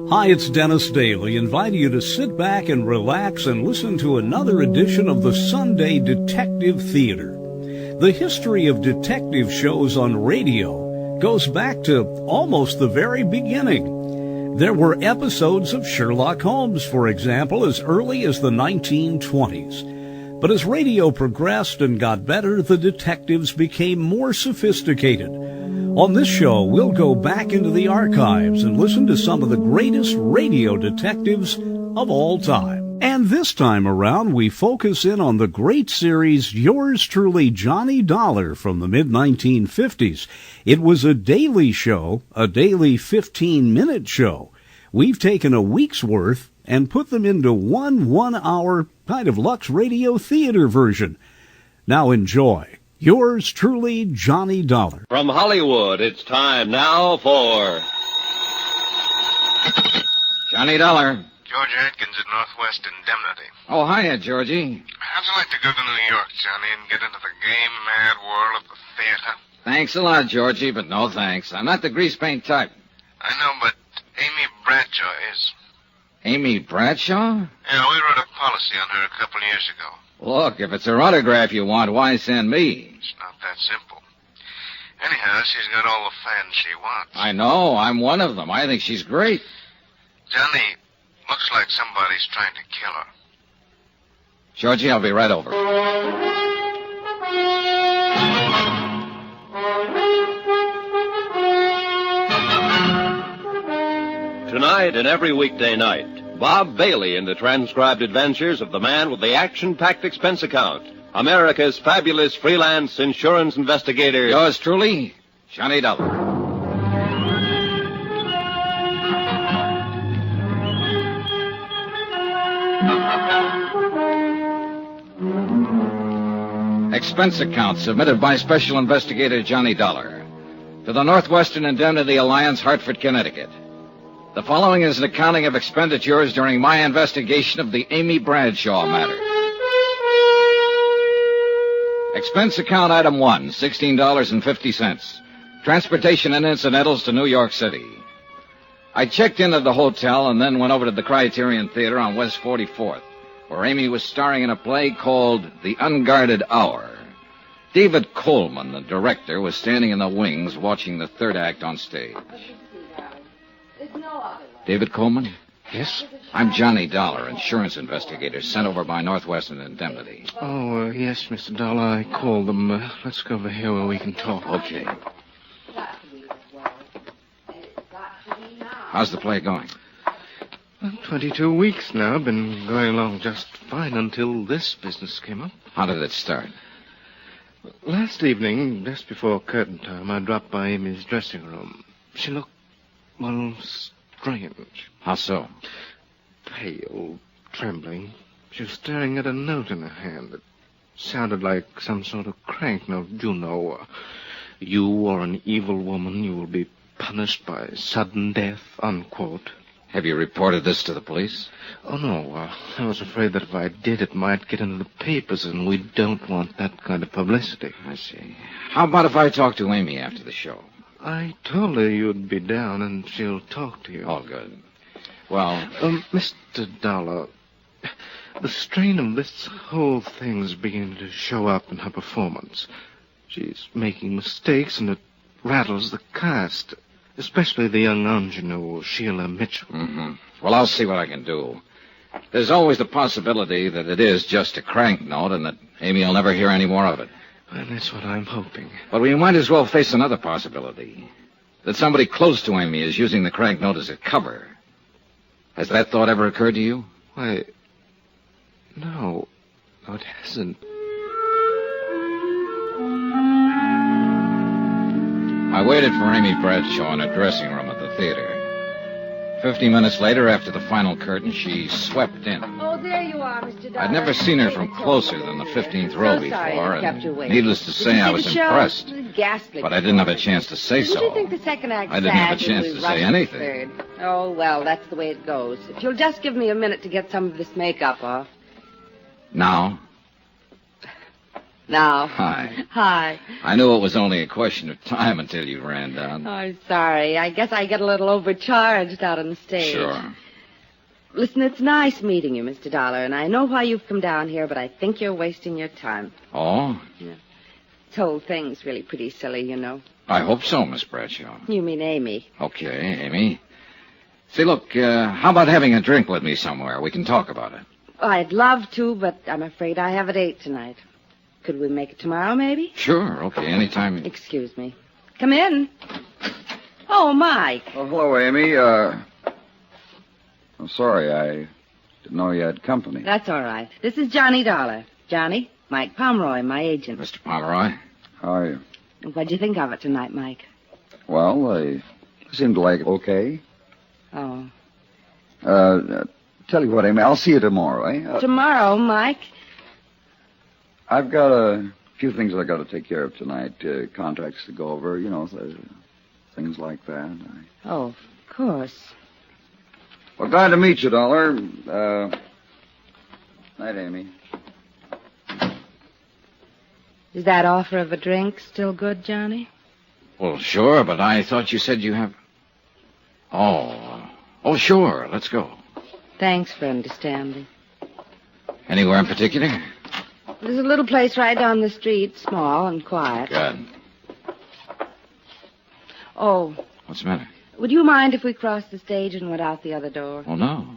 Hi, it's Dennis Daly, inviting you to sit back and relax and listen to another edition of the Sunday Detective Theater. The history of detective shows on radio goes back to almost the very beginning. There were episodes of Sherlock Holmes, for example, as early as the 1920s. But as radio progressed and got better, the detectives became more sophisticated. On this show, we'll go back into the archives and listen to some of the greatest radio detectives of all time. And this time around, we focus in on the great series Yours Truly, Johnny Dollar from the mid-1950s. It was a daily show, a daily 15-minute show. We've taken a week's worth and put them into one-hour kind of Lux Radio Theater version. Now enjoy. Yours truly, Johnny Dollar. From Hollywood, it's time now for Johnny Dollar. George Atkins at Northwest Indemnity. Oh, hiya, Georgie. How'd you like to go to New York, Johnny, and get into the game-mad world of the theater? Thanks a lot, Georgie, but no thanks. I'm not the grease paint type. I know, but Amy Bradshaw is. Amy Bradshaw? Yeah, we wrote a policy on her a couple of years ago. Look, if it's her autograph you want, why send me? It's not that simple. Anyhow, she's got all the fans she wants. I know. I'm one of them. I think she's great. Johnny, looks like somebody's trying to kill her. Georgie, I'll be right over. Tonight and every weekday night, Bob Bailey in the transcribed adventures of the man with the action-packed expense account, America's fabulous freelance insurance investigator. Yours truly, Johnny Dollar. Expense account submitted by Special Investigator Johnny Dollar to the Northwestern Indemnity Alliance, Hartford, Connecticut. The following is an accounting of expenditures during my investigation of the Amy Bradshaw matter. Expense account item 1, $16.50. Transportation and incidentals to New York City. I checked in at the hotel and then went over to the Criterion Theater on West 44th, where Amy was starring in a play called The Unguarded Hour. David Coleman, the director, was standing in the wings watching the third act on stage. David Coleman? Yes? I'm Johnny Dollar, insurance investigator, sent over by Northwestern Indemnity. Oh, yes, Mr. Dollar. I called them. Let's go over here where we can talk. Okay. How's the play going? Well, 22 weeks now. Been going along just fine until this business came up. How did it start? Last evening, just before curtain time, I dropped by Amy's dressing room. She looked, well, strange. How so? Pale, trembling. She was staring at a note in her hand. It sounded like some sort of crank note. You know, you are an evil woman. You will be punished by sudden death, unquote. Have you reported this to the police? Oh, no. I was afraid that if I did, it might get into the papers, and we don't want that kind of publicity. I see. How about if I talk to Amy after the show? I told her you'd be down, and she'll talk to you. All good. Well... Mr. Dollar, the strain of this whole thing's beginning to show up in her performance. She's making mistakes, and it rattles the cast, especially the young ingenue, Sheila Mitchell. Mm-hmm. Well, I'll see what I can do. There's always the possibility that it is just a crank note and that Amy will never hear any more of it. Well, that's what I'm hoping. But we might as well face another possibility. That somebody close to Amy is using the crank note as a cover. Has that thought ever occurred to you? Why, no. No, it hasn't. I waited for Amy Bradshaw in her dressing room at the theater. 50 minutes later, after the final curtain, she swept in. Oh, there you are, Mr. Dollar. I'd never seen her from closer than the 15th row before, and needless to say, I was Did you see the impressed. show? Ghastly. But I didn't have a chance to say Didn't so. you think the second act I didn't have a sad chance when to we say rushed anything. the third? Oh, well, that's the way it goes. If you'll just give me a minute to get some of this makeup off. Now? Now. Hi. Hi. I knew it was only a question of time until you ran down. I'm sorry. I guess I get a little overcharged out on the stage. Sure. Listen, it's nice meeting you, Mr. Dollar, and I know why you've come down here, but I think you're wasting your time. Oh? This whole thing's really pretty silly, you know. I hope so, Miss Bradshaw. You mean Amy. Okay, Amy. See, look, how about having a drink with me somewhere? We can talk about it. I'd love to, but I'm afraid I have a date tonight. Could we make it tomorrow, maybe? Sure, okay, anytime. Excuse me. Come in. Oh, Mike. Oh, hello, Amy. I'm sorry, I didn't know you had company. That's all right. This is Johnny Dollar. Johnny, Mike Pomeroy, my agent. Mr. Pomeroy? How are you? What'd you think of it tonight, Mike? Well, they seem to like it okay. Oh. Tell you what, Amy, I'll see you tomorrow, eh? Tomorrow, Mike? I've got a few things I got to take care of tonight. Contracts to go over, you know, things like that. Oh, of course. Well, glad to meet you, Dollar. Night, Amy. Is that offer of a drink still good, Johnny? Well, sure, but I thought you said you have... Oh, sure, let's go. Thanks for understanding. Anywhere in particular? There's a little place right down the street, small and quiet. Good. Oh, What's the matter? would you mind if we crossed the stage and went out the other door? Oh, no.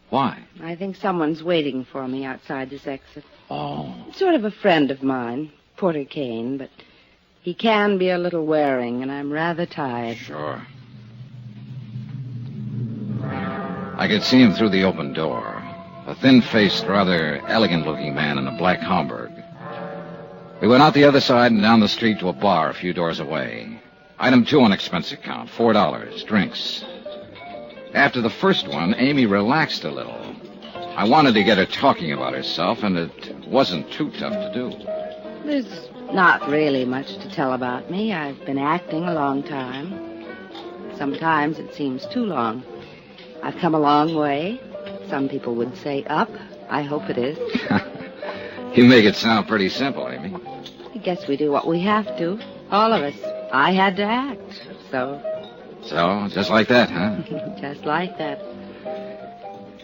Why? I think someone's waiting for me outside this exit. Oh. Sort of a friend of mine, Porter Kane, but he can be a little wearing, and I'm rather tired. Sure. I could see him through the open door. A thin-faced, rather elegant-looking man in a black Homburg. We went out the other side and down the street to a bar a few doors away. Item 2 on expense account, $4, drinks. After the first one, Amy relaxed a little. I wanted to get her talking about herself, and it wasn't too tough to do. There's not really much to tell about me. I've been acting a long time. Sometimes it seems too long. I've come a long way. Some people would say up. I hope it is. You make it sound pretty simple, Amy. I guess we do what we have to. All of us. I had to act. So, Just like that, huh? just like that.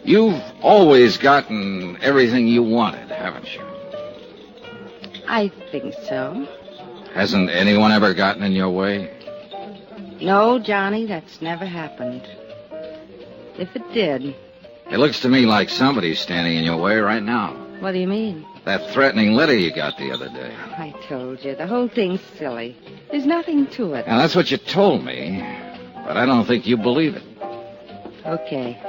You've always gotten everything you wanted, haven't you? I think so. Hasn't anyone ever gotten in your way? No, Johnny, that's never happened. If it did, It looks to me like somebody's standing in your way right now. what do you mean? That threatening letter you got the other day. I told you, the whole thing's silly. There's nothing to it. Now, that's what you told me, but I don't think you believe it. Okay.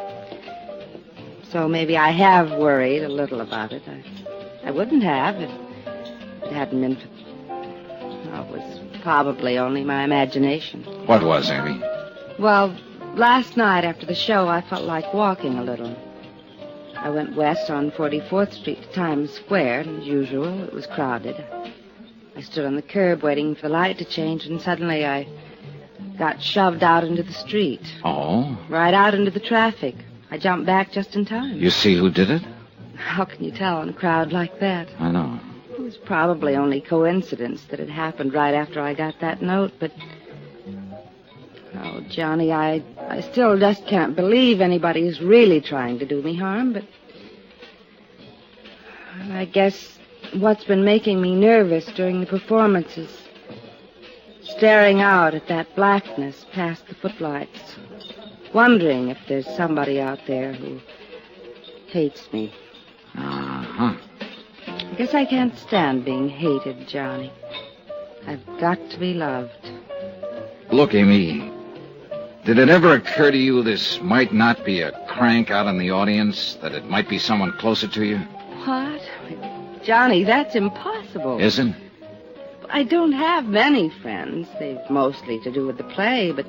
So maybe I have worried a little about it. I wouldn't have if it hadn't been for... Well, it was probably only my imagination. What was, Amy? Well, last night after the show, I felt like walking a little. I went west on 44th Street to Times Square, and as usual, it was crowded. I stood on the curb waiting for the light to change, and suddenly I got shoved out into the street. Oh? Right out into the traffic. I jumped back just in time. You see who did it? How can you tell in a crowd like that? I know. It was probably only coincidence that it happened right after I got that note, but... Oh, Johnny, I still just can't believe anybody's really trying to do me harm, but... I guess what's been making me nervous during the performance is staring out at that blackness past the footlights, wondering if there's somebody out there who hates me. Uh-huh. I guess I can't stand being hated, Johnny. I've got to be loved. Look, Amy, did it ever occur to you this might not be a crank out in the audience, that it might be someone closer to you? What? Johnny, that's impossible. Isn't? I don't have many friends. They've mostly to do with the play, but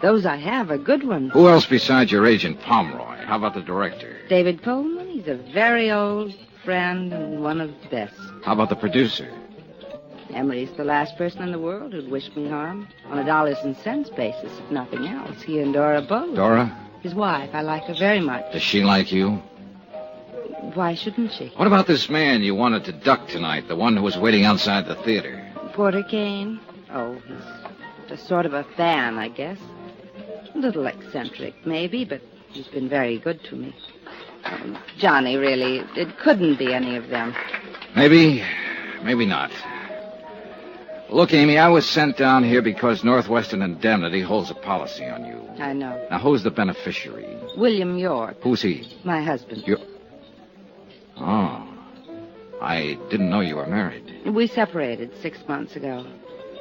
those I have are good ones. Who else besides your agent, Pomeroy? How about the director? David Coleman, he's a very old friend and one of the best. How about the producer? Emery's the last person in the world who'd wish me harm. On a dollars and cents basis, if nothing else. He and Dora both. Dora? His wife. I like her very much. Does she like you? Why shouldn't she? What about this man you wanted to duck tonight, the one who was waiting outside the theater? Porter Kane? Oh, he's just sort of a fan, I guess. A little eccentric, maybe, but he's been very good to me. Johnny, really, it couldn't be any of them. Maybe not. Look, Amy, I was sent down here because Northwestern Indemnity holds a policy on you. I know. Now, who's the beneficiary? William York. Who's he? My husband. Oh. I didn't know you were married. We separated 6 months ago.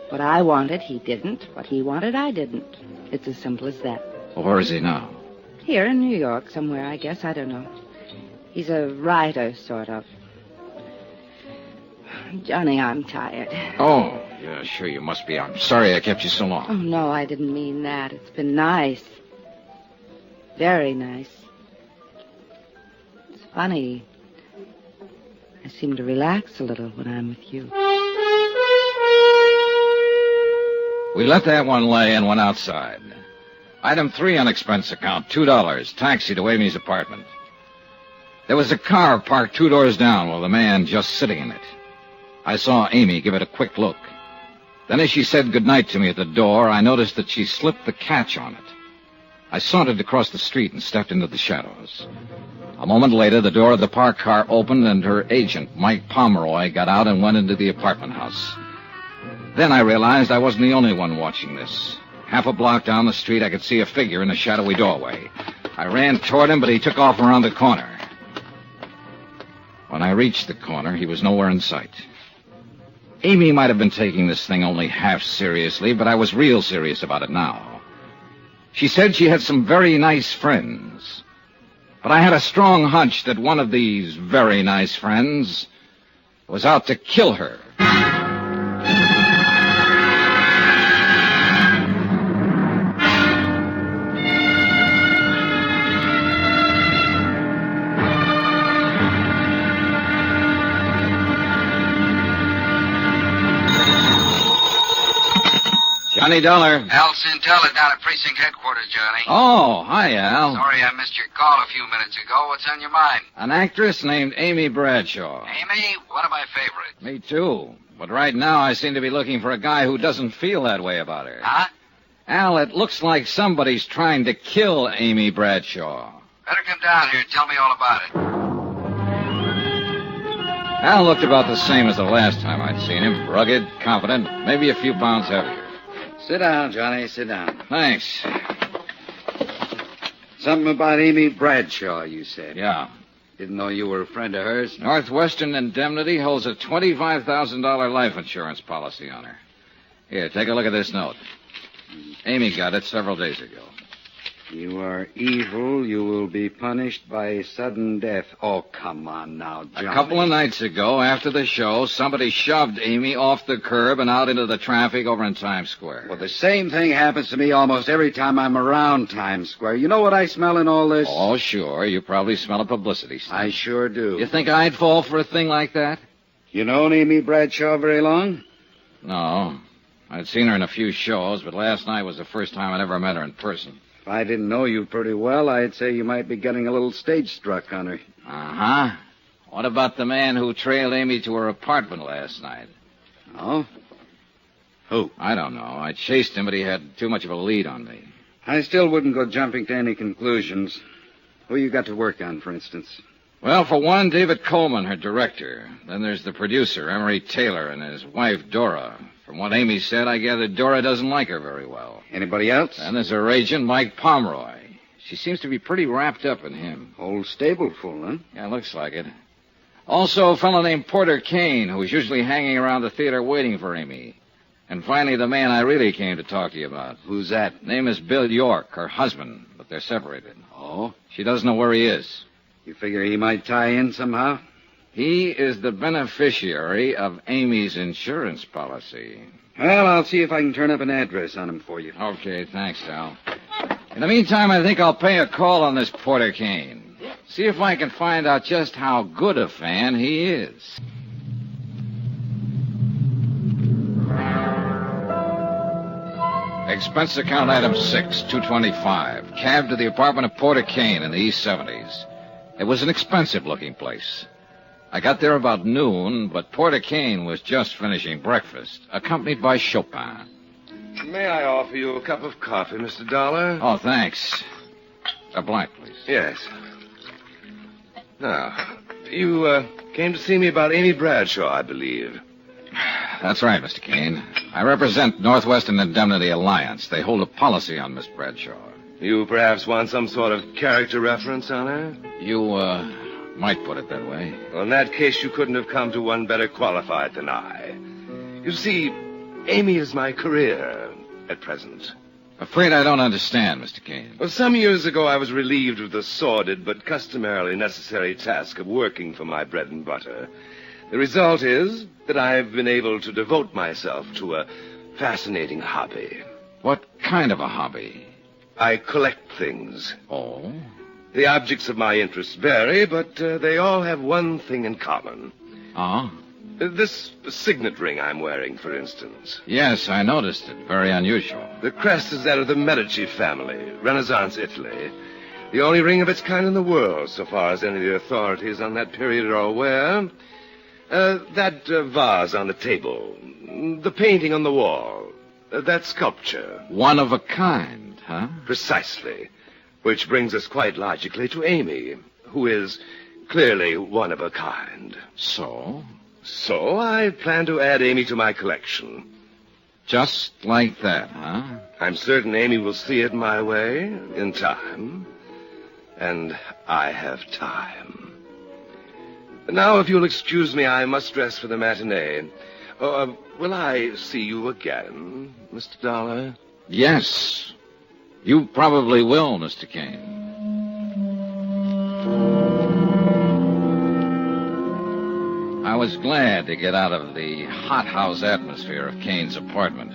What I wanted, he didn't. What he wanted, I didn't. It's as simple as that. Well, where is he now? Here in New York somewhere, I guess. I don't know. He's a writer, sort of. Johnny, I'm tired. Oh, yeah, sure you must be. I'm sorry I kept you so long. Oh, no, I didn't mean that. It's been nice. Very nice. It's funny. I seem to relax a little when I'm with you. We let that one lay and went outside. Item 3 on expense account, $2, taxi to Amy's apartment. There was a car parked 2 doors down with a man just sitting in it. I saw Amy give it a quick look. Then as she said goodnight to me at the door, I noticed that she slipped the catch on it. I sauntered across the street and stepped into the shadows. A moment later, the door of the parked car opened and her agent, Mike Pomeroy, got out and went into the apartment house. Then I realized I wasn't the only one watching this. Half a block down the street, I could see a figure in a shadowy doorway. I ran toward him, but he took off around the corner. When I reached the corner, he was nowhere in sight. Amy might have been taking this thing only half seriously, but I was real serious about it now. She said she had some very nice friends. But I had a strong hunch that one of these very nice friends was out to kill her. Johnny Dollar. Al Santella down at precinct headquarters, Johnny. Oh, hi, Al. Sorry I missed your call a few minutes ago. What's on your mind? An actress named Amy Bradshaw. Amy, one of my favorites. Me too. But right now I seem to be looking for a guy who doesn't feel that way about her. Huh? Al, it looks like somebody's trying to kill Amy Bradshaw. Better come down here and tell me all about it. Al looked about the same as the last time I'd seen him. Rugged, confident, maybe a few pounds heavier. Sit down, Johnny. Sit down. Thanks. Something about Amy Bradshaw, you said. Yeah. Didn't know you were a friend of hers. Northwestern Indemnity holds a $25,000 life insurance policy on her. Here, take a look at this note. Amy got it several days ago. You are evil. You will be punished by sudden death. Oh, come on now, Johnny. A couple of nights ago, after the show, somebody shoved Amy off the curb and out into the traffic over in Times Square. Well, the same thing happens to me almost every time I'm around Times Square. You know what I smell in all this? Oh, sure. You probably smell a publicity stunt. I sure do. You think I'd fall for a thing like that? You known Amy Bradshaw very long? No. I'd seen her in a few shows, but last night was the first time I'd ever met her in person. If I didn't know you pretty well, I'd say you might be getting a little stage struck on her. Uh-huh. What about the man who trailed Amy to her apartment last night? Oh? Who? I don't know. I chased him, but he had too much of a lead on me. I still wouldn't go jumping to any conclusions. Who you got to work on, for instance? Well, for one, David Coleman, her director. Then there's the producer, Emery Taylor, and his wife, Dora. From what Amy said, I gather Dora doesn't like her very well. Anybody else? And there's her agent, Mike Pomeroy. She seems to be pretty wrapped up in him. Whole stable full, huh? Yeah, looks like it. Also, a fellow named Porter Kane, who's usually hanging around the theater waiting for Amy. And finally, the man I really came to talk to you about. Who's that? Name is Bill York, her husband, but they're separated. Oh? She doesn't know where he is. You figure he might tie in somehow? He is the beneficiary of Amy's insurance policy. Well, I'll see if I can turn up an address on him for you. Okay, thanks, Al. In the meantime, I think I'll pay a call on this Porter Kane. See if I can find out just how good a fan he is. Expense account item 6, $225. Cab to the apartment of Porter Kane in the East 70s. It was an expensive-looking place. I got there about noon, but Porter Kane was just finishing breakfast, accompanied by Chopin. May I offer you a cup of coffee, Mr. Dollar? Oh, thanks. A black, please. Yes. Now, you came to see me about Amy Bradshaw, I believe. That's right, Mr. Kane. I represent Northwestern Indemnity Alliance. They hold a policy on Miss Bradshaw. You perhaps want some sort of character reference on her? You, might put it that way. Well, in that case, you couldn't have come to one better qualified than I. You see, Amy is my career at present. Afraid I don't understand, Mr. Kane. Well, some years ago, I was relieved of the sordid but customarily necessary task of working for my bread and butter. The result is that I've been able to devote myself to a fascinating hobby. What kind of a hobby? I collect things. Oh? The objects of my interest vary, but they all have one thing in common. Oh? This signet ring I'm wearing, for instance. Yes, I noticed it. Very unusual. The crest is that of the Medici family, Renaissance Italy. The only ring of its kind in the world, so far as any of the authorities on that period are aware. That vase on the table, the painting on the wall, that sculpture. One of a kind, huh? Precisely. Which brings us quite logically to Amy, who is clearly one of a kind. So? So I plan to add Amy to my collection. Just like that, huh? I'm certain Amy will see it my way in time. And I have time. Now, if you'll excuse me, I must dress for the matinee. Will I see you again, Mr. Dollar? Yes. You probably will, Mr. Kane. I was glad to get out of the hothouse atmosphere of Kane's apartment.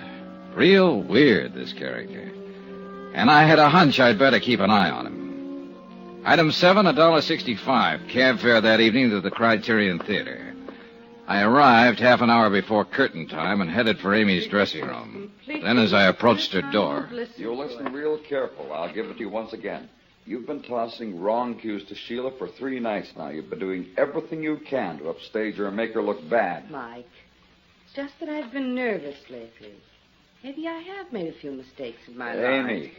Real weird, this character. And I had a hunch I'd better keep an eye on him. Item 7, $1.65. Cab fare that evening to the Criterion Theater. I arrived half an hour before curtain time and headed for Amy's dressing room. Then as I approached her door... You listen real careful. I'll give it to you once again. You've been tossing wrong cues to Sheila for 3 nights now. You've been doing everything you can to upstage her and make her look bad. Mike, it's just that I've been nervous lately. Maybe I have made a few mistakes in my life. Amy,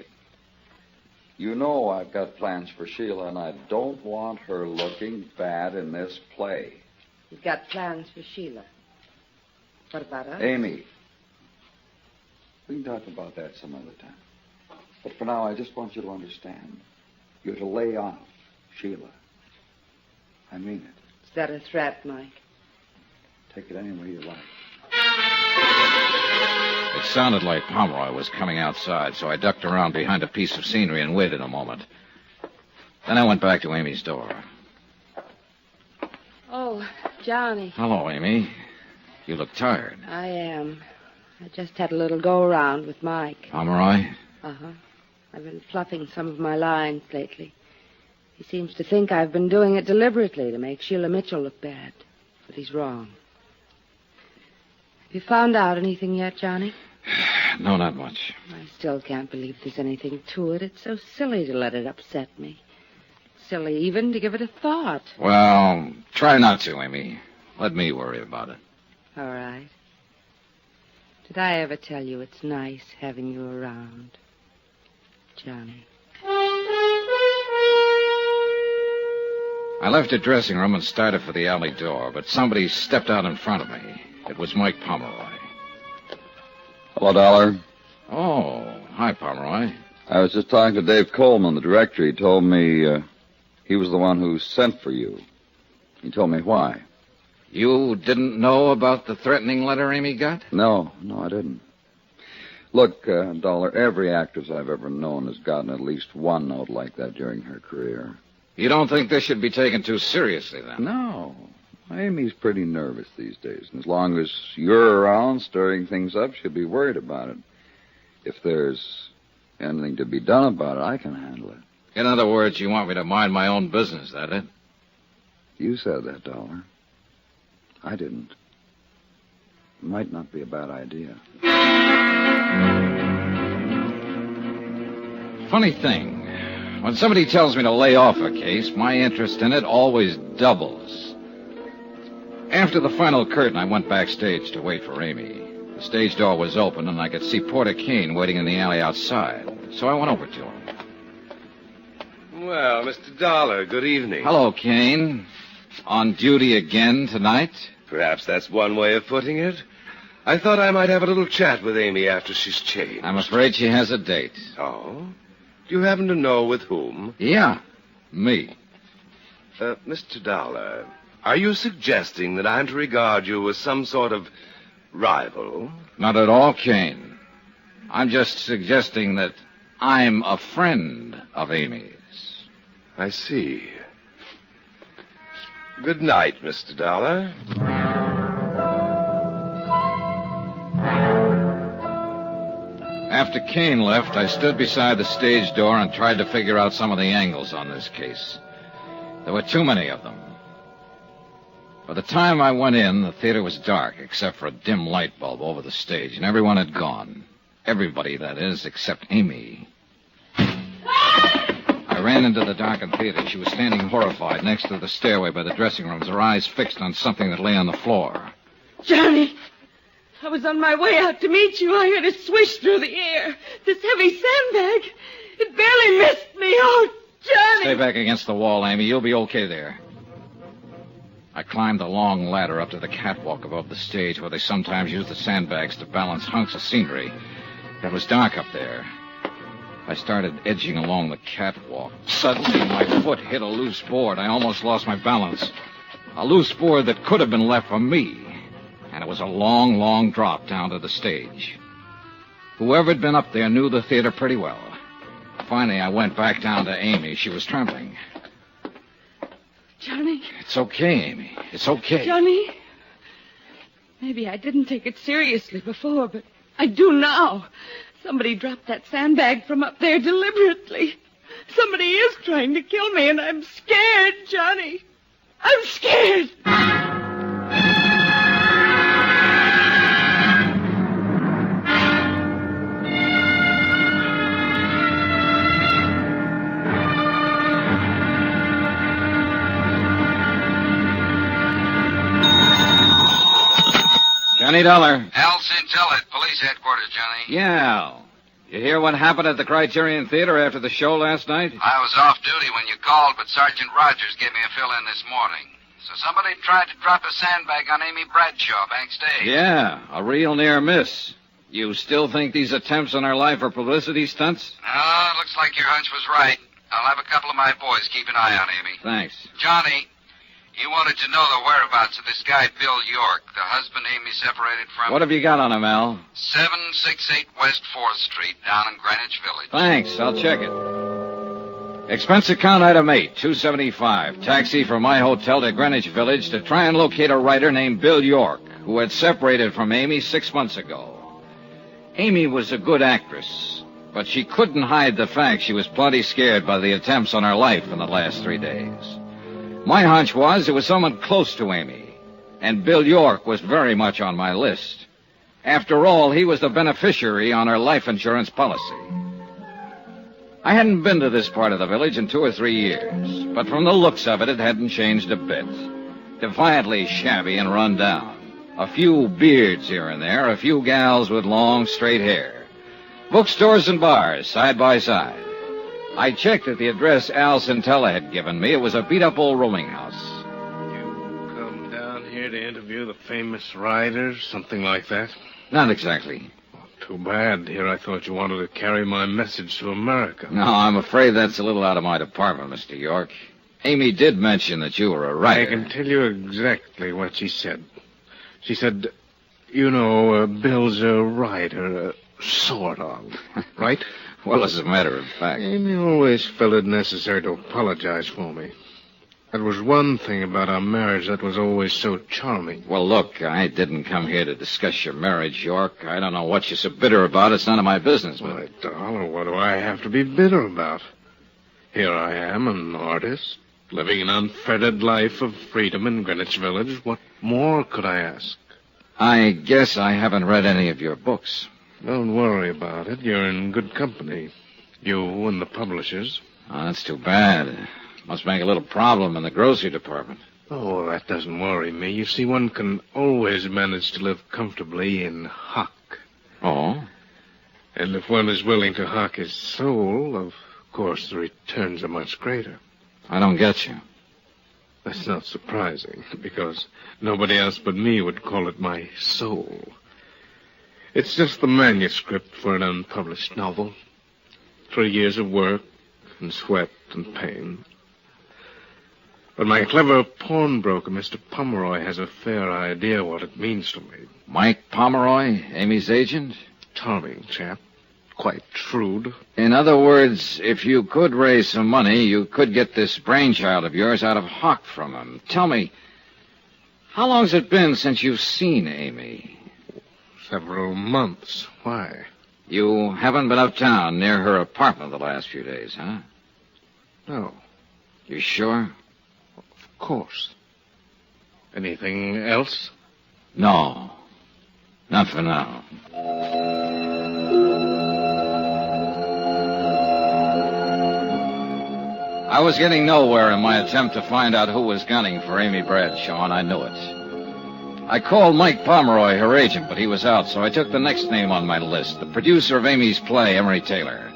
you know I've got plans for Sheila, and I don't want her looking bad in this play. You've got plans for Sheila. What about us? Amy, we can talk about that some other time. But for now, I just want you to understand. You're to lay off Sheila. I mean it. Is that a threat, Mike? Take it any way you like. It sounded like Pomeroy was coming outside, so I ducked around behind a piece of scenery and waited a moment. Then I went back to Amy's door. Oh, Johnny. Hello, Amy. You look tired. I am. I just had a little go-around with Mike. Pomeroy? Uh-huh. I've been fluffing some of my lines lately. He seems to think I've been doing it deliberately to make Sheila Mitchell look bad. But he's wrong. Have you found out anything yet, Johnny? No, not much. I still can't believe there's anything to it. It's so silly to let it upset me. Silly even to give it a thought. Well, try not to, Amy. Let me worry about it. All right. Did I ever tell you it's nice having you around, Johnny? I left the dressing room and started for the alley door, but somebody stepped out in front of me. It was Mike Pomeroy. Hello, Dollar. Oh, hi, Pomeroy. I was just talking to Dave Coleman, the director. He told me he was the one who sent for you. He told me why. You didn't know about the threatening letter Amy got? No, I didn't. Look, Dollar, every actress I've ever known has gotten at least one note like that during her career. You don't think this should be taken too seriously, then? No. Amy's pretty nervous these days, and as long as you're around stirring things up, she'll be worried about it. If there's anything to be done about it, I can handle it. In other words, you want me to mind my own business, that it? You said that, Dollar. I didn't. It might not be a bad idea. Funny thing. When somebody tells me to lay off a case, my interest in it always doubles. After the final curtain, I went backstage to wait for Amy. The stage door was open, and I could see Porter Kane waiting in the alley outside. So I went over to him. Well, Mr. Dollar, good evening. Hello, Kane. On duty again tonight? Perhaps that's one way of putting it. I thought I might have a little chat with Amy after she's changed. I'm afraid she has a date. Oh? Do you happen to know with whom? Yeah, me. Mr. Dollar, are you suggesting that I'm to regard you as some sort of rival? Not at all, Kane. I'm just suggesting that I'm a friend of Amy's. I see. Good night, Mr. Dollar. After Kane left, I stood beside the stage door and tried to figure out some of the angles on this case. There were too many of them. By the time I went in, the theater was dark, except for a dim light bulb over the stage, and everyone had gone. Everybody, that is, except Amy. I ran into the darkened theater. She was standing horrified next to the stairway by the dressing rooms, her eyes fixed on something that lay on the floor. Johnny, I was on my way out to meet you. I heard it swish through the air. This heavy sandbag, it barely missed me. Oh, Johnny! Stay back against the wall, Amy. You'll be okay there. I climbed the long ladder up to the catwalk above the stage where they sometimes use the sandbags to balance hunks of scenery. It was dark up there. I started edging along the catwalk. Suddenly, my foot hit a loose board. I almost lost my balance. A loose board that could have been left for me. And it was a long, long drop down to the stage. Whoever had been up there knew the theater pretty well. Finally, I went back down to Amy. She was trembling. Johnny? It's okay, Amy. It's okay. Johnny? Maybe I didn't take it seriously before, but I do now. Somebody dropped that sandbag from up there deliberately. Somebody is trying to kill me, and I'm scared, Johnny. I'm scared. Johnny Dollar. Al Centella at police headquarters, Johnny. Yeah. You hear what happened at the Criterion Theater after the show last night? I was off duty when you called, but Sergeant Rogers gave me a fill-in this morning. So somebody tried to drop a sandbag on Amy Bradshaw backstage. Yeah, a real near miss. You still think these attempts on her life are publicity stunts? Oh, looks like your hunch was right. I'll have a couple of my boys keep an eye on Amy. Thanks. Johnny, you wanted to know the whereabouts of this guy, Bill York, the husband Amy separated from. What have you got on him, Al? 768 West 4th Street, down in Greenwich Village. Thanks, I'll check it. Expense account item 8, $275. Taxi from my hotel to Greenwich Village to try and locate a writer named Bill York, who had separated from Amy 6 months ago. Amy was a good actress, but she couldn't hide the fact she was plenty scared by the attempts on her life in the last 3 days. My hunch was it was someone close to Amy, and Bill York was very much on my list. After all, he was the beneficiary on her life insurance policy. I hadn't been to this part of the village in 2 or 3 years, but from the looks of it hadn't changed a bit. Defiantly shabby and run down. A few beards here and there, a few gals with long, straight hair. Bookstores and bars, side by side. I checked at the address Al Centella had given me. It was a beat-up old rooming house. You come down here to interview the famous writers, something like that? Not exactly. Too bad. Here I thought you wanted to carry my message to America. No, I'm afraid that's a little out of my department, Mr. York. Amy did mention that you were a writer. I can tell you exactly what she said. She said, you know, Bill's a writer, sort of, right? Well, as a matter of fact. Amy always felt it necessary to apologize for me. That was one thing about our marriage that was always so charming. Well, look, I didn't come here to discuss your marriage, York. I don't know what you're so bitter about. It's none of my business. Why, darling, what do I have to be bitter about? Here I am, an artist, living an unfettered life of freedom in Greenwich Village. What more could I ask? I guess I haven't read any of your books. Don't worry about it. You're in good company. You and the publishers. Oh, that's too bad. Must make a little problem in the grocery department. Oh, that doesn't worry me. You see, one can always manage to live comfortably in hock. Oh? And if one is willing to hock his soul, of course the returns are much greater. I don't get you. That's not surprising, because nobody else but me would call it my soul. It's just the manuscript for an unpublished novel. 3 years of work and sweat and pain. But my clever pawnbroker, Mr. Pomeroy, has a fair idea what it means to me. Mike Pomeroy, Amy's agent? Charming chap. Quite shrewd. In other words, if you could raise some money, you could get this brainchild of yours out of hock from him. Tell me, how long's it been since you've seen Amy? Several months. Why? You haven't been uptown near her apartment the last few days, huh? No. You sure? Of course. Anything else? No. Not for now. I was getting nowhere in my attempt to find out who was gunning for Amy Bradshaw, and I knew it. I called Mike Pomeroy, her agent, but he was out, so I took the next name on my list, the producer of Amy's play, Emery Taylor.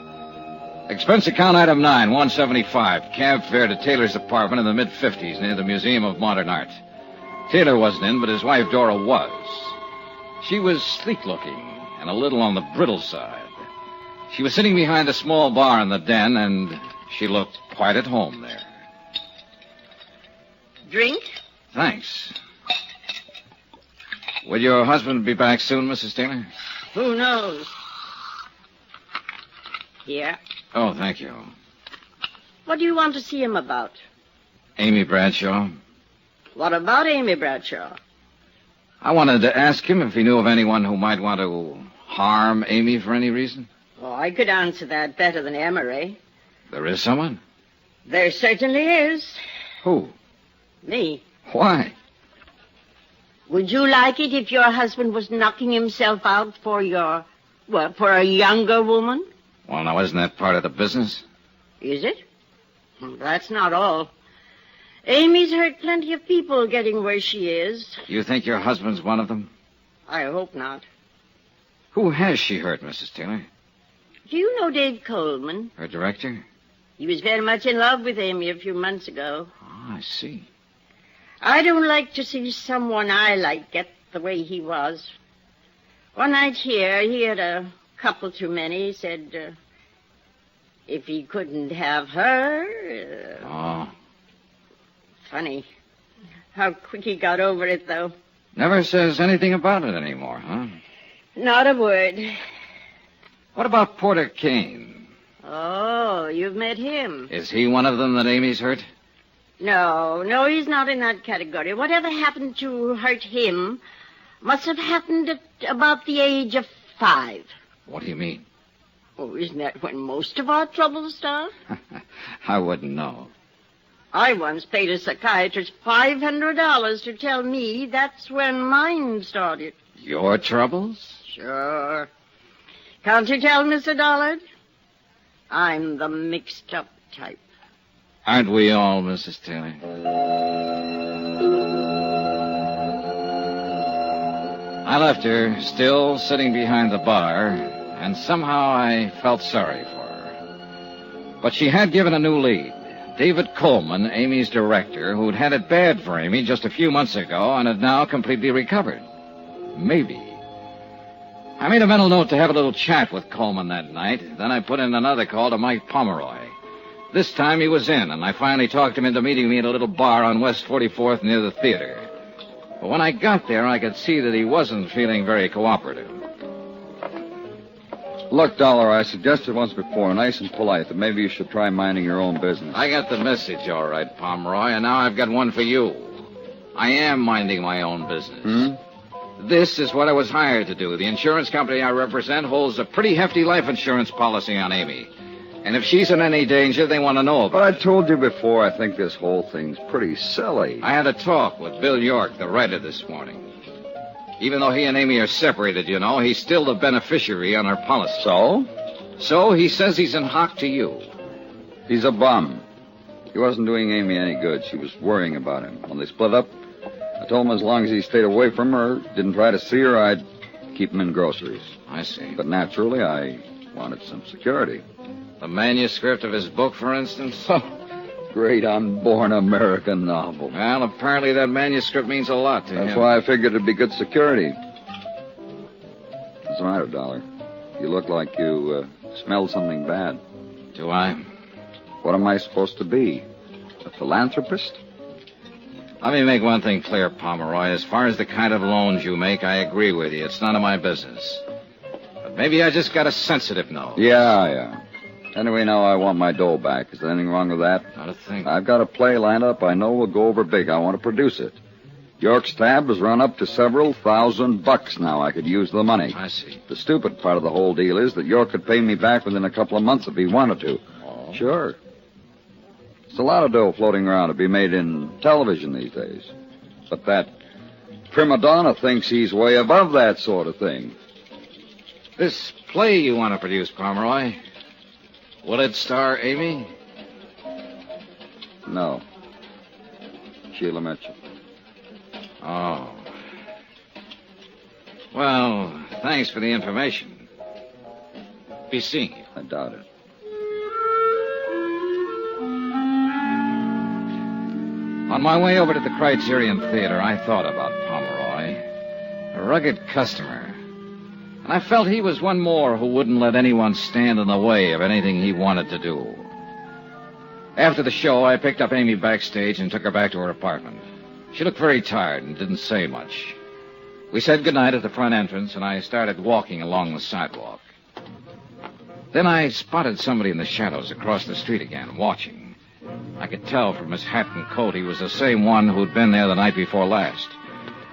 Expense account item 9, $175, cab fare to Taylor's apartment in the mid-50s near the Museum of Modern Art. Taylor wasn't in, but his wife Dora was. She was sleek-looking and a little on the brittle side. She was sitting behind a small bar in the den, and she looked quite at home there. Drink? Thanks. Will your husband be back soon, Mrs. Taylor? Who knows? Here. Oh, thank you. What do you want to see him about? Amy Bradshaw. What about Amy Bradshaw? I wanted to ask him if he knew of anyone who might want to harm Amy for any reason. Oh, I could answer that better than Emery. There is someone? There certainly is. Who? Me. Why? Would you like it if your husband was knocking himself out for for a younger woman? Well, now, isn't that part of the business? Is it? That's not all. Amy's hurt plenty of people getting where she is. You think your husband's one of them? I hope not. Who has she hurt, Mrs. Taylor? Do you know Dave Coleman? Her director? He was very much in love with Amy a few months ago. Oh, I see. I don't like to see someone I like get the way he was. One night here, he had a couple too many. He said if he couldn't have her... Oh. Funny. How quick he got over it, though. Never says anything about it anymore, huh? Not a word. What about Porter Kane? Oh, you've met him. Is he one of them that Amy's hurt? No, he's not in that category. Whatever happened to hurt him must have happened at about the age of 5. What do you mean? Oh, isn't that when most of our troubles start? I wouldn't know. I once paid a psychiatrist $500 to tell me that's when mine started. Your troubles? Sure. Can't you tell, Mr. Dollard? I'm the mixed-up type. Aren't we all, Mrs. Taylor? I left her, still sitting behind the bar, and somehow I felt sorry for her. But she had given a new lead. David Coleman, Amy's director, who'd had it bad for Amy just a few months ago and had now completely recovered. Maybe. I made a mental note to have a little chat with Coleman that night. Then I put in another call to Mike Pomeroy. This time he was in, and I finally talked him into meeting me at a little bar on West 44th near the theater. But when I got there, I could see that he wasn't feeling very cooperative. Look, Dollar, I suggested once before, nice and polite, that maybe you should try minding your own business. I got the message, all right, Pomeroy, and now I've got one for you. I am minding my own business. This is what I was hired to do. The insurance company I represent holds a pretty hefty life insurance policy on Amy. And if she's in any danger, they want to know about it. But I told you before, I think this whole thing's pretty silly. I had a talk with Bill York, the writer, this morning. Even though he and Amy are separated, you know, he's still the beneficiary on her policy. So? So he says he's in hock to you. He's a bum. He wasn't doing Amy any good. She was worrying about him. When they split up, I told him as long as he stayed away from her, didn't try to see her, I'd keep him in groceries. I see. But naturally, I wanted some security. The manuscript of his book, for instance? Great unborn American novel. Well, apparently that manuscript means a lot to him. That's why I figured it'd be good security. What's the matter, Dollar? You look like you smelled something bad. Do I? What am I supposed to be? A philanthropist? Let me make one thing clear, Pomeroy. As far as the kind of loans you make, I agree with you. It's none of my business. But maybe I just got a sensitive nose. Yeah. Anyway, now I want my dough back. Is there anything wrong with that? Not a thing. I've got a play lined up I know will go over big. I want to produce it. York's tab has run up to several $1,000 now. I could use the money. I see. The stupid part of the whole deal is that York could pay me back within a couple of months if he wanted to. Oh. Sure. There's a lot of dough floating around to be made in television these days. But that prima donna thinks he's way above that sort of thing. This play you want to produce, Pomeroy, will it star Amy? No. Sheila Mitchell. Oh. Well, thanks for the information. Be seeing you. I doubt it. On my way over to the Criterion Theater, I thought about Pomeroy, a rugged customer. And I felt he was one more who wouldn't let anyone stand in the way of anything he wanted to do. After the show, I picked up Amy backstage and took her back to her apartment. She looked very tired and didn't say much. We said goodnight at the front entrance, and I started walking along the sidewalk. Then I spotted somebody in the shadows across the street again, watching. I could tell from his hat and coat he was the same one who'd been there the night before last.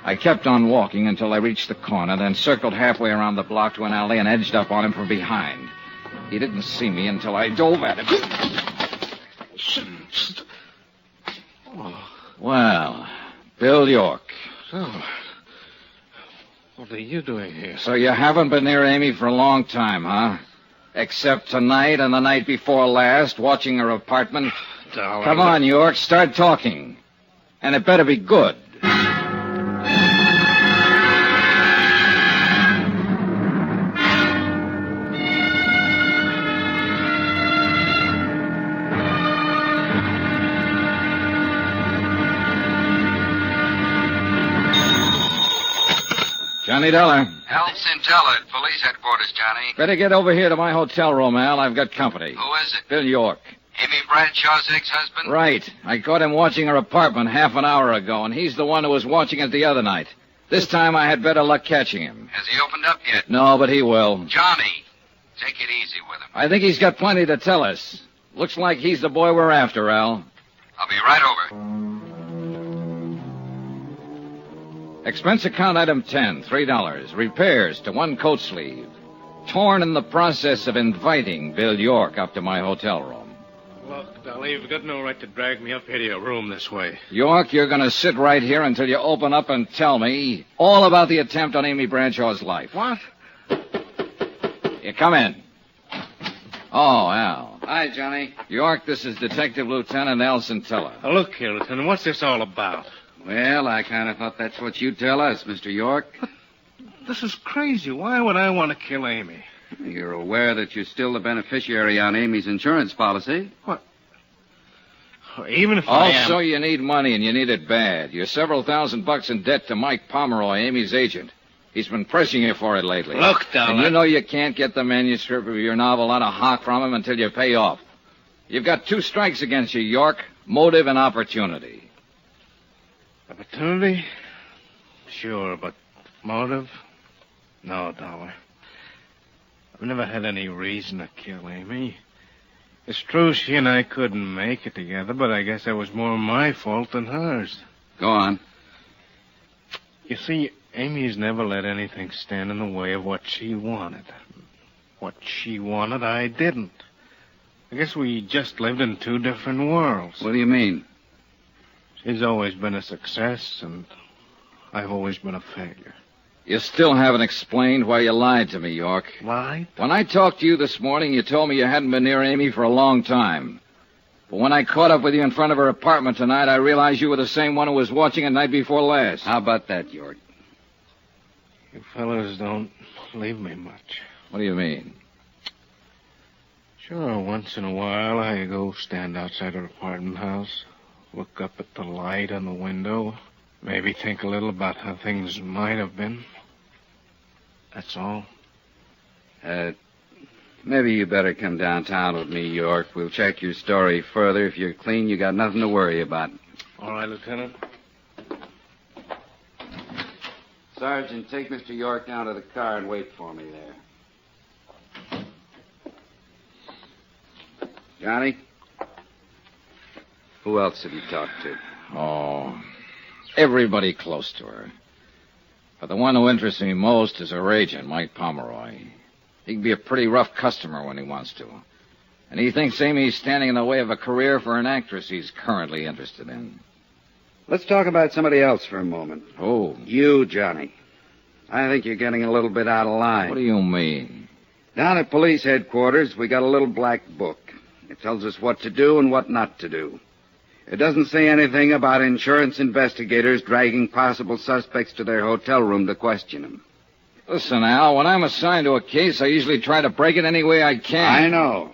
I kept on walking until I reached the corner, then circled halfway around the block to an alley and edged up on him from behind. He didn't see me until I dove at him. Well, Bill York. So, what are you doing here? So you haven't been near Amy for a long time, huh? Except tonight and the night before last, watching her apartment. Darling. Come on, York, start talking. And it better be good. Johnny Dollar. Al Centella at police headquarters, Johnny. Better get over here to my hotel room, Al. I've got company. Who is it? Bill York. Amy Bradshaw's ex-husband? Right. I caught him watching her apartment half an hour ago, and he's the one who was watching it the other night. This time I had better luck catching him. Has he opened up yet? No, but he will. Johnny, take it easy with him. I think he's got plenty to tell us. Looks like he's the boy we're after, Al. I'll be right over. Expense account item 10, $3. Repairs to one coat sleeve. Torn in the process of inviting Bill York up to my hotel room. Look, Dolly, you've got no right to drag me up here to your room this way. York, you're going to sit right here until you open up and tell me all about the attempt on Amy Bradshaw's life. What? You come in. Oh, Al. Hi, Johnny. York, this is Detective Lieutenant Al Centella. Now, look here, Lieutenant, what's this all about? Well, I kind of thought that's what you'd tell us, Mr. York. This is crazy. Why would I want to kill Amy? You're aware that you're still the beneficiary on Amy's insurance policy. What? Even if I am... Also, you need money, and you need it bad. You're several $1,000s in debt to Mike Pomeroy, Amy's agent. He's been pressing you for it lately. Look, Dollar. And you know you can't get the manuscript of your novel out of hock from him until you pay off. You've got 2 strikes against you, York. Motive and opportunity. Opportunity? Sure, but motive? No, Dollar. I've never had any reason to kill Amy. It's true she and I couldn't make it together, but I guess that was more my fault than hers. Go on. You see, Amy's never let anything stand in the way of what she wanted. What she wanted, I didn't. I guess we just lived in 2 different worlds. What do you mean? She's always been a success, and I've always been a failure. You still haven't explained why you lied to me, York. Why? When I talked to you this morning, you told me you hadn't been near Amy for a long time. But when I caught up with you in front of her apartment tonight, I realized you were the same one who was watching it night before last. How about that, York? You fellas don't leave me much. What do you mean? Sure, once in a while I go stand outside her apartment house, look up at the light on the window, maybe think a little about how things might have been. That's all. Maybe you better come downtown with me, York. We'll check your story further. If you're clean, you got nothing to worry about. All right, Lieutenant. Sergeant, take Mr. York down to the car and wait for me there. Johnny? Who else have you talked to? Oh, everybody close to her. But the one who interests me most is her agent, Mike Pomeroy. He can be a pretty rough customer when he wants to. And he thinks Amy's standing in the way of a career for an actress he's currently interested in. Let's talk about somebody else for a moment. Oh. You, Johnny. I think you're getting a little bit out of line. What do you mean? Down at police headquarters, we got a little black book. It tells us what to do and what not to do. It doesn't say anything about insurance investigators dragging possible suspects to their hotel room to question them. Listen, Al, when I'm assigned to a case, I usually try to break it any way I can. I know.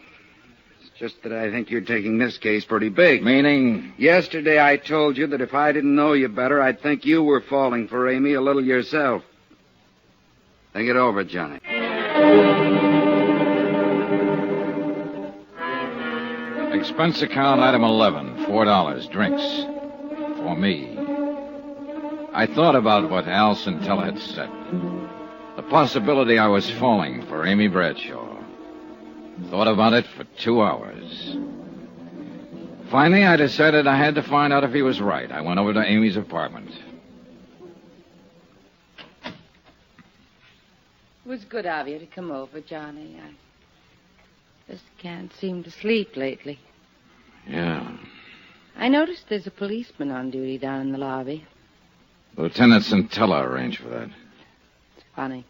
It's just that I think you're taking this case pretty big. Meaning? Yesterday I told you that if I didn't know you better, I'd think you were falling for Amy a little yourself. Think it over, Johnny. Expense account item 11, $4, drinks. For me. I thought about what Al Centella had said. The possibility I was falling for Amy Bradshaw. Thought about it for 2 hours. Finally, I decided I had to find out if he was right. I went over to Amy's apartment. It was good of you to come over, Johnny. I just can't seem to sleep lately. Yeah. I noticed there's a policeman on duty down in the lobby. Lieutenant Centella arranged for that. It's funny.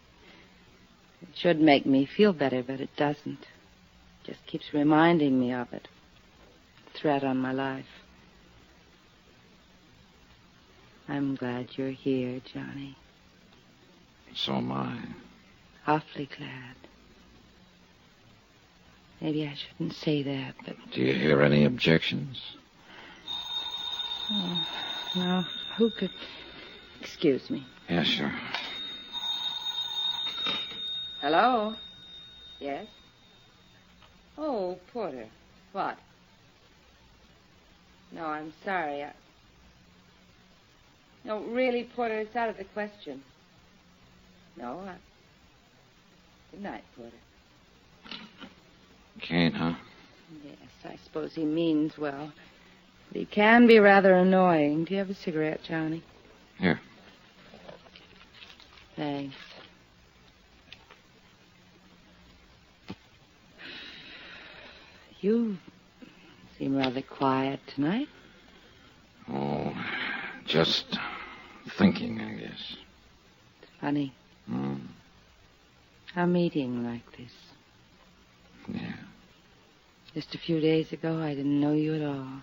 It should make me feel better, but it doesn't. It just keeps reminding me of it. The threat on my life. I'm glad you're here, Johnny. So am I. Awfully glad. Maybe I shouldn't say that, but... Do you hear any objections? Oh, no. Who could... Excuse me. Yeah, sure. Hello? Yes? Oh, Porter. What? No, I'm sorry. No, really, Porter, it's out of the question. No, Good night, Porter. Kane, huh? Yes, I suppose he means well. But he can be rather annoying. Do you have a cigarette, Johnny? Here. Thanks. You seem rather quiet tonight. Oh, just thinking, I guess. It's funny. A meeting like this. Yeah. Just a few days ago, I didn't know you at all.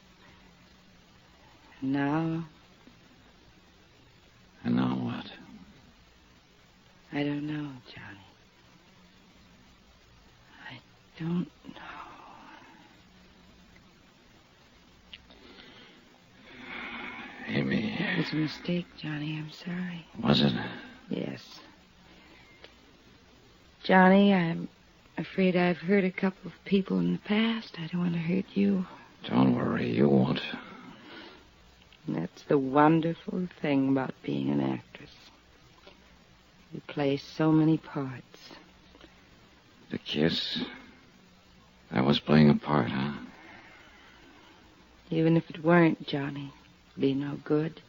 And now... And now what? I don't know, Johnny. I don't know. Amy. It was a mistake, Johnny. I'm sorry. Was it? Yes. Johnny, I'm afraid I've hurt a couple of people in the past. I don't want to hurt you. Don't worry, you won't. And that's the wonderful thing about being an actress. You play so many parts. The kiss. That was playing a part, huh? Even if it weren't, Johnny, it'd be no good.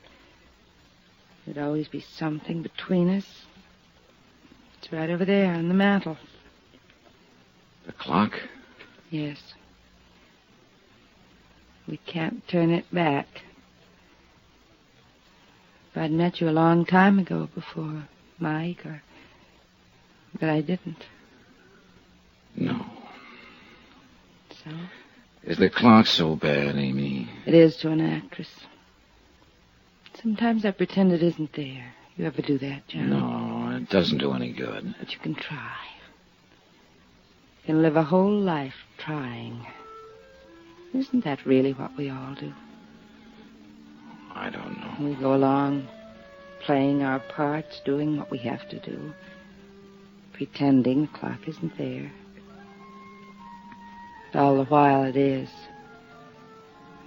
There'd always be something between us. It's right over there on the mantel. The clock? Yes. We can't turn it back. If I'd met you a long time ago before, Mike, but I didn't. No. So? Is the clock so bad, Amy? It is to an actress. Sometimes I pretend it isn't there. You ever do that, John? No, it doesn't do any good. But you can try. You can live a whole life trying. Isn't that really what we all do? I don't know. We go along playing our parts, doing what we have to do, pretending the clock isn't there. But all the while it is.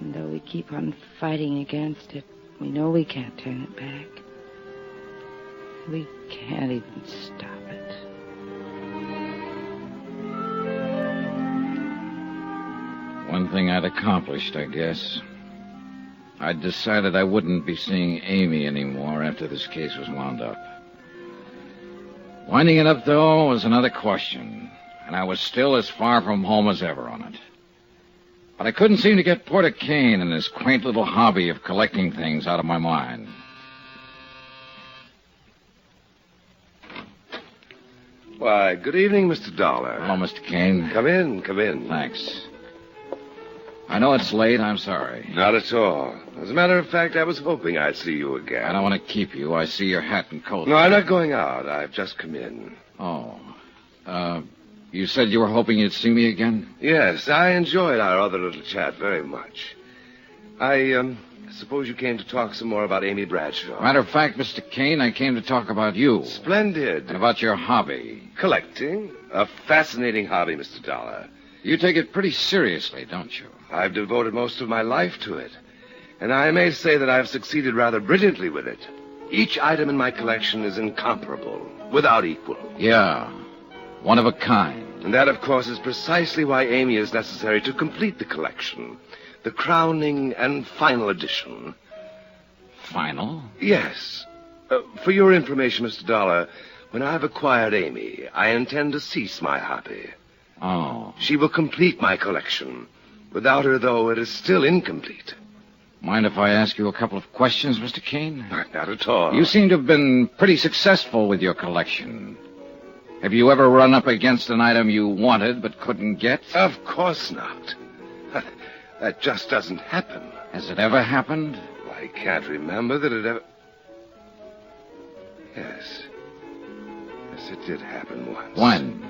And though we keep on fighting against it, we know we can't turn it back. We can't even stop it. One thing I'd accomplished, I guess. I'd decided I wouldn't be seeing Amy anymore after this case was wound up. Winding it up, though, was another question, and I was still as far from home as ever on it. But I couldn't seem to get Porter Kane and his quaint little hobby of collecting things out of my mind. Why, good evening, Mr. Dollar. Hello, Mr. Kane. Come in, come in. Thanks. I know it's late. I'm sorry. Not at all. As a matter of fact, I was hoping I'd see you again. I don't want to keep you. I see your hat and coat. No, I'm not going out. I've just come in. Oh. You said you were hoping you'd see me again? Yes, I enjoyed our other little chat very much. I suppose you came to talk some more about Amy Bradshaw. Matter of fact, Mr. Kane, I came to talk about you. Splendid. And about your hobby. Collecting. A fascinating hobby, Mr. Dollar. You take it pretty seriously, don't you? I've devoted most of my life to it. And I may say that I've succeeded rather brilliantly with it. Each item in my collection is incomparable, without equal. Yeah. One of a kind. And that, of course, is precisely why Amy is necessary to complete the collection. The crowning and final edition. Final? Yes. For your information, Mr. Dollar, when I've acquired Amy, I intend to cease my hobby. Oh. She will complete my collection. Without her, though, it is still incomplete. Mind if I ask you a couple of questions, Mr. Kane? Not at all. You seem to have been pretty successful with your collection. Have you ever run up against an item you wanted but couldn't get? Of course not. That just doesn't happen. Has it ever happened? I can't remember that it ever... Yes. Yes, it did happen once. When?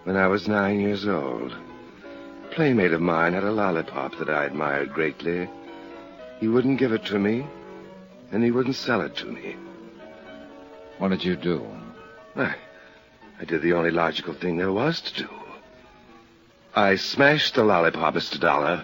When I was 9 years old. A playmate of mine had a lollipop that I admired greatly. He wouldn't give it to me, and he wouldn't sell it to me. What did you do? I did the only logical thing there was to do. I smashed the lollipop, Mr. Dollar.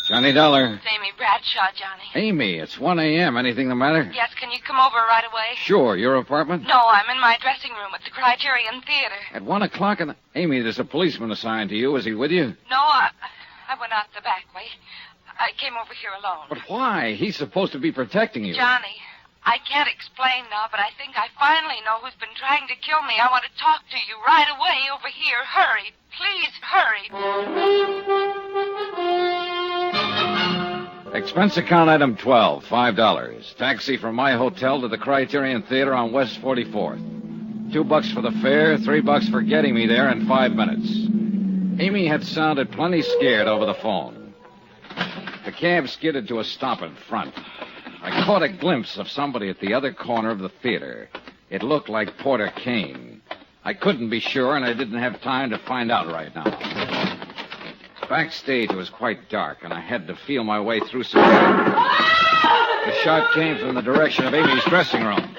Johnny Dollar. It's Amy Bradshaw, Johnny. Amy, it's 1 a.m. Anything the matter? Yes, can you come over right away? Sure. Your apartment? No, I'm in my dressing room at the Criterion Theater. At 1 o'clock in the... Amy, there's a policeman assigned to you. Is he with you? No, I went out the back way. I came over here alone. But why? He's supposed to be protecting you. Johnny, I can't explain now, but I think I finally know who's been trying to kill me. I want to talk to you right away over here. Hurry. Please, hurry. Expense account item 12, $5. Taxi from my hotel to the Criterion Theater on West 44th. $2 for the fare, $3 for getting me there in 5 minutes. Amy had sounded plenty scared over the phone. The cab skidded to a stop in front. I caught a glimpse of somebody at the other corner of the theater. It looked like Porter Kane. I couldn't be sure, and I didn't have time to find out right now. Backstage, it was quite dark, and I had to feel my way through some... The shot came from the direction of Amy's dressing room.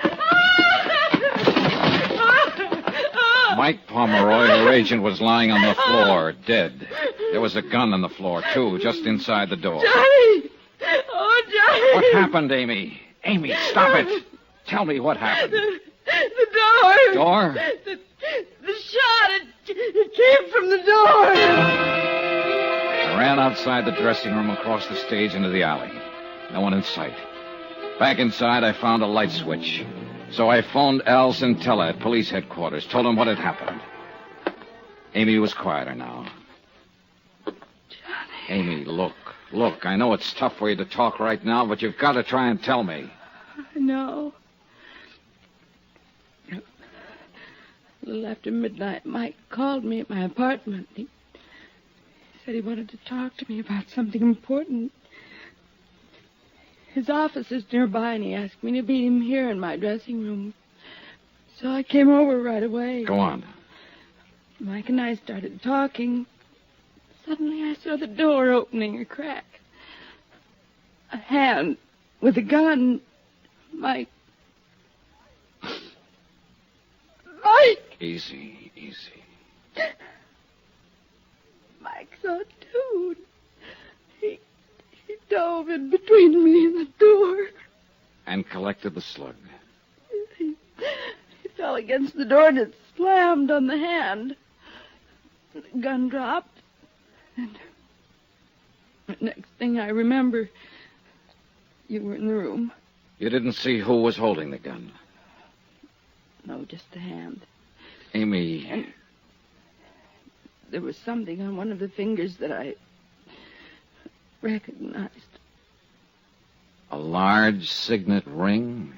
Mike Pomeroy, her agent, was lying on the floor, dead. There was a gun on the floor, too, just inside the door. Johnny! Oh, Johnny! What happened, Amy? Amy, stop it! Tell me what happened. The door! Door? The shot, it came from the door! I ran outside the dressing room, across the stage, into the alley. No one in sight. Back inside, I found a light switch. So I phoned Al Centella at police headquarters, told him what had happened. Amy was quieter now. Johnny. Amy, look. I know it's tough for you to talk right now, but you've got to try and tell me. I know. A little after midnight, Mike called me at my apartment. He said he wanted to talk to me about something important. His office is nearby, and he asked me to meet him here in my dressing room. So I came over right away. Go on. Mike and I started talking. Suddenly I saw the door opening a crack. A hand with a gun. Mike. Easy. Mike saw it too. He dove in between me and the door. And collected the slug. He fell against the door and it slammed on the hand. The gun dropped. And the next thing I remember, you were in the room. You didn't see who was holding the gun? No, just the hand. Amy. And there was something on one of the fingers that I recognized. A large signet ring?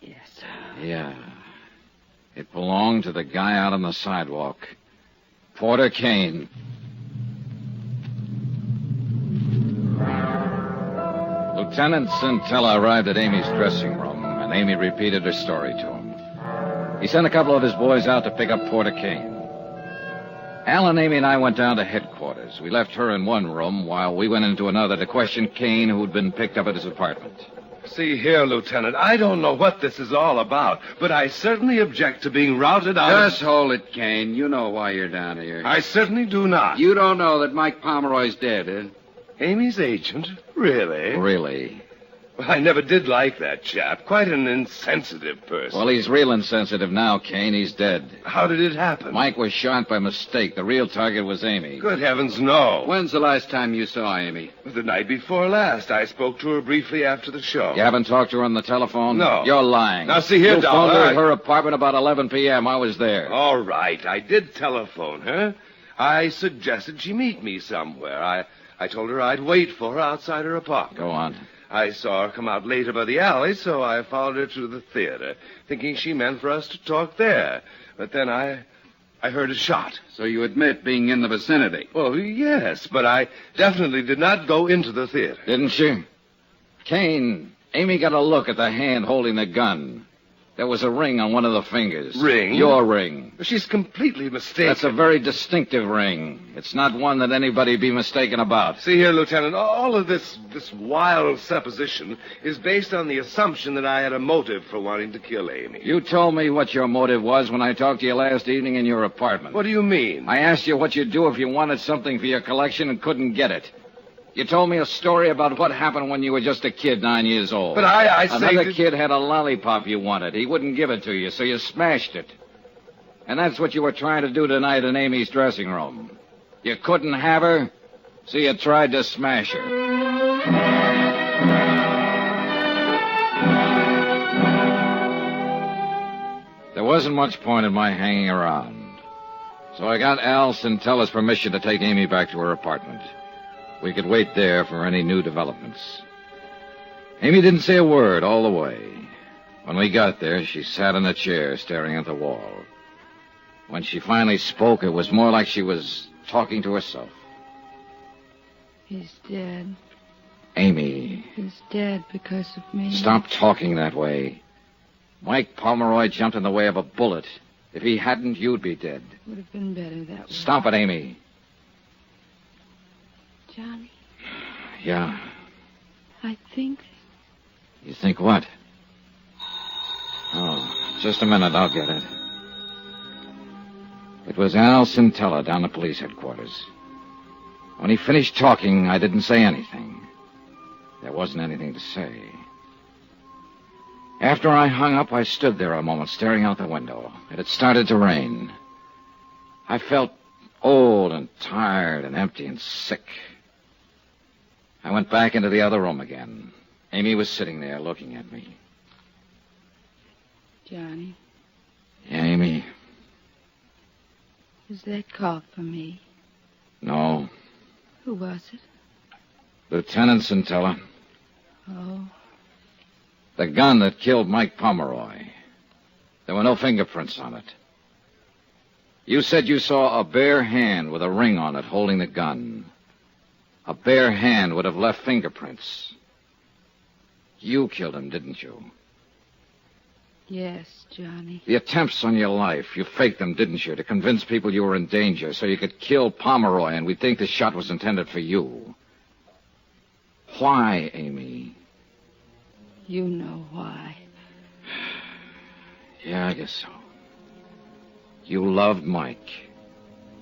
Yes. Yeah. It belonged to the guy out on the sidewalk. Porter Kane. Lieutenant Centella arrived at Amy's dressing room, and Amy repeated her story to him. He sent a couple of his boys out to pick up Porter Kane. Alan, Amy, and I went down to headquarters. We left her in one room while we went into another to question Kane, who'd been picked up at his apartment. See here, Lieutenant, I don't know what this is all about, but I certainly object to being routed out. Just hold it, Kane. You know why you're down here. I certainly do not. You don't know that Mike Pomeroy's dead, eh? Amy's agent? Really? Really? Well, I never did like that chap. Quite an insensitive person. Well, he's real insensitive now, Kane. He's dead. How did it happen? Mike was shot by mistake. The real target was Amy. Good heavens, no. When's the last time you saw Amy? The night before last. I spoke to her briefly after the show. You haven't talked to her on the telephone? No. You're lying. Now, see here, you Dollar. phoned her at her apartment about 11 p.m. I was there. All right. I did telephone her. I suggested she meet me somewhere. I told her I'd wait for her outside her apartment. Go on. I saw her come out later by the alley, so I followed her to the theater, thinking she meant for us to talk there. But then I heard a shot. So you admit being in the vicinity? Well, yes, but I definitely did not go into the theater. Didn't you? Kane, Amy got a look at the hand holding the gun. There was a ring on one of the fingers. Ring? Your ring. She's completely mistaken. That's a very distinctive ring. It's not one that anybody'd be mistaken about. See here, Lieutenant, all of this wild supposition is based on the assumption that I had a motive for wanting to kill Amy. You told me what your motive was when I talked to you last evening in your apartment. What do you mean? I asked you what you'd do if you wanted something for your collection and couldn't get it. You told me a story about what happened when you were just a kid, 9 years old. But I say... Another kid had a lollipop you wanted. He wouldn't give it to you, so you smashed it. And that's what you were trying to do tonight in Amy's dressing room. You couldn't have her, so you tried to smash her. There wasn't much point in my hanging around. So I got Al Centella's permission to take Amy back to her apartment. We could wait there for any new developments. Amy didn't say a word all the way. When we got there, she sat in a chair staring at the wall. When she finally spoke, it was more like she was talking to herself. He's dead. Amy. He's dead because of me. Stop talking that way. Mike Pomeroy jumped in the way of a bullet. If he hadn't, you'd be dead. Would have been better that way. Stop it, Amy. Johnny, Yeah. I think... You think what? Oh, just a minute. I'll get it. It was Al Centella down at police headquarters. When he finished talking, I didn't say anything. There wasn't anything to say. After I hung up, I stood there a moment, staring out the window. It had started to rain. I felt old and tired and empty and sick. I went back into the other room again. Amy was sitting there looking at me. Johnny, Yeah, Amy? was that call for me? No. Who was it? Lieutenant Centella. Oh, The gun that killed Mike Pomeroy. There were no fingerprints on it. You said you saw a bare hand with a ring on it holding the gun. A bare hand would have left fingerprints. You killed him, didn't you? yes, Johnny. The attempts on your life, you faked them, didn't you, to convince people you were in danger so you could kill Pomeroy and we'd think the shot was intended for you. Why, Amy? You know why. Yeah, I guess so. You loved Mike.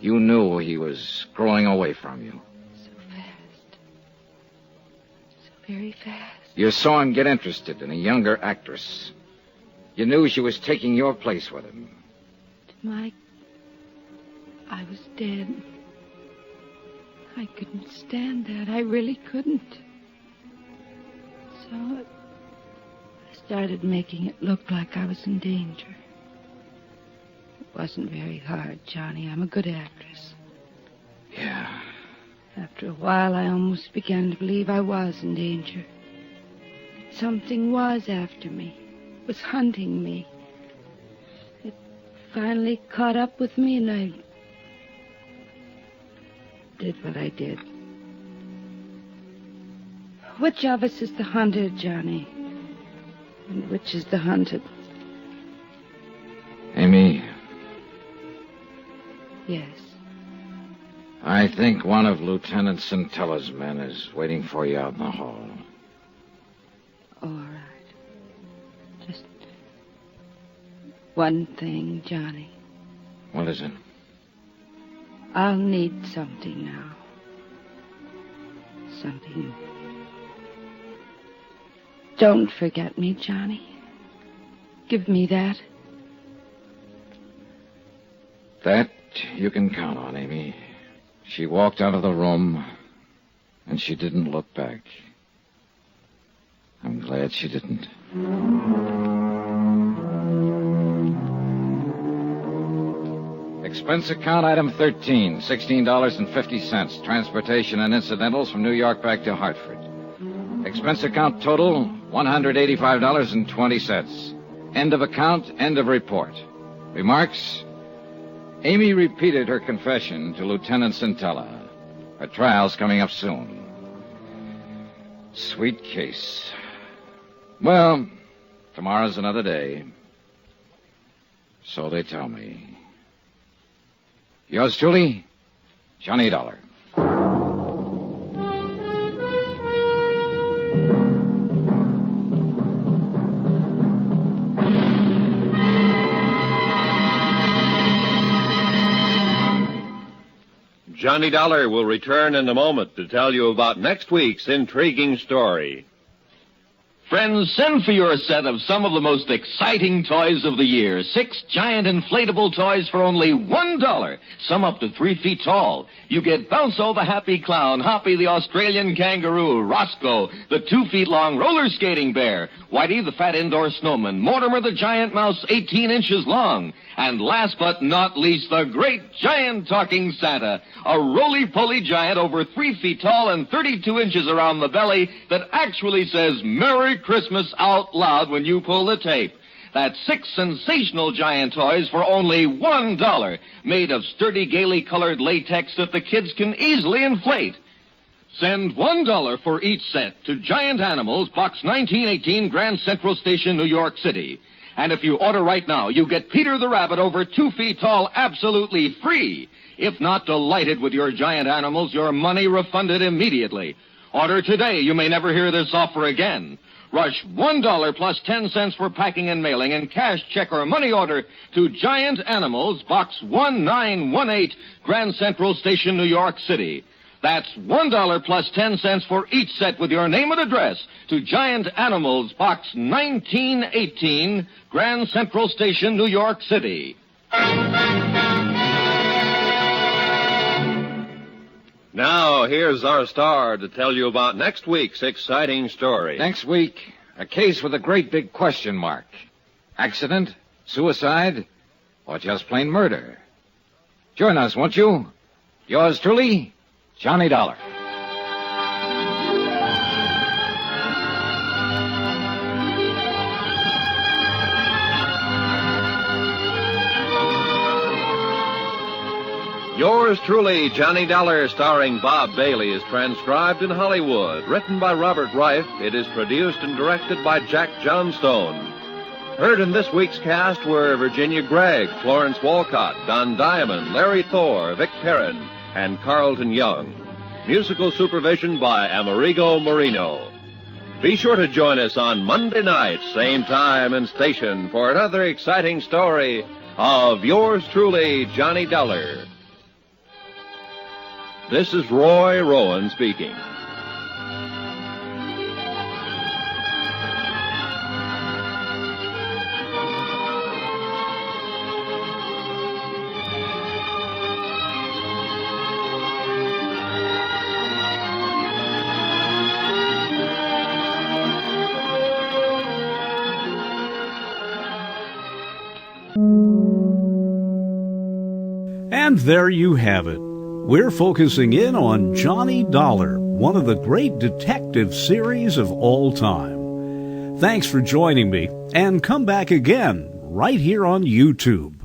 You knew he was growing away from you. So fast. So very fast. You saw him get interested in a younger actress. You knew she was taking your place with him. Mike, I was dead. I couldn't stand that. I really couldn't. So I started making it look like I was in danger. It wasn't very hard, Johnny. I'm a good actress. Yeah. After a while, I almost began to believe I was in danger. Something was after me, was hunting me. It finally caught up with me, and I did what I did. Which of us is the hunted, Johnny? And which is the hunted? Amy, Yes. I think one of Lieutenant Centella's men is waiting for you out in the hall. All right. Just one thing, Johnny. What is it? I'll need something now. Something. Don't forget me, Johnny. Give me that. That you can count on, Amy. She walked out of the room, and she didn't look back. I'm glad she didn't. Expense account item 13, $16.50. Transportation and incidentals from New York back to Hartford. Expense account total, $185.20. End of account, end of report. Remarks? Amy repeated her confession to Lieutenant Centella. Her trial's coming up soon. Sweet case. Well, tomorrow's another day. So they tell me. Yours truly, Johnny Dollar. Johnny Dollar will return in a moment to tell you about next week's intriguing story. Friends, send for your set of some of the most exciting toys of the year. 6 giant inflatable toys for only $1. Some up to 3 feet tall. You get Bounce-O the Happy Clown, Hoppy the Australian Kangaroo, Roscoe the 2 feet long roller skating bear, Whitey the fat indoor snowman, Mortimer the giant mouse 18 inches long, and last but not least, the great giant talking Santa, a roly-poly giant over 3 feet tall and 32 inches around the belly that actually says Merry Christmas out loud when you pull the tape. That's 6 sensational giant toys for only $1, made of sturdy, gaily colored latex that the kids can easily inflate. Send $1 for each set to Giant Animals, Box 1918, Grand Central Station, New York City. And if you order right now, you get Peter the Rabbit over 2 feet tall absolutely free. If not delighted with your Giant Animals, your money refunded immediately. Order today. You may never hear this offer again. Rush $1 plus 10 cents for packing and mailing and cash, check, or money order to Giant Animals, Box 1918, Grand Central Station, New York City. That's $1 plus 10 cents for each set with your name and address to Giant Animals, Box 1918, Grand Central Station, New York City. Now, Now, here's our star to tell you about next week's exciting story. Next week, a case with a great big question mark. Accident, suicide, or just plain murder? Join us, won't you? Yours truly, Johnny Dollar. Yours truly, Johnny Dollar, starring Bob Bailey, is transcribed in Hollywood. Written by Robert Reif, it is produced and directed by Jack Johnstone. Heard in this week's cast were Virginia Gregg, Florence Walcott, Don Diamond, Larry Thor, Vic Perrin, and Carlton Young. Musical supervision by Amerigo Marino. Be sure to join us on Monday night, same time and station, for another exciting story of Yours truly, Johnny Dollar. This is Roy Rowan speaking. And there you have it. We're focusing in on Johnny Dollar, one of the great detective series of all time. Thanks for joining me, and come back again right here on YouTube.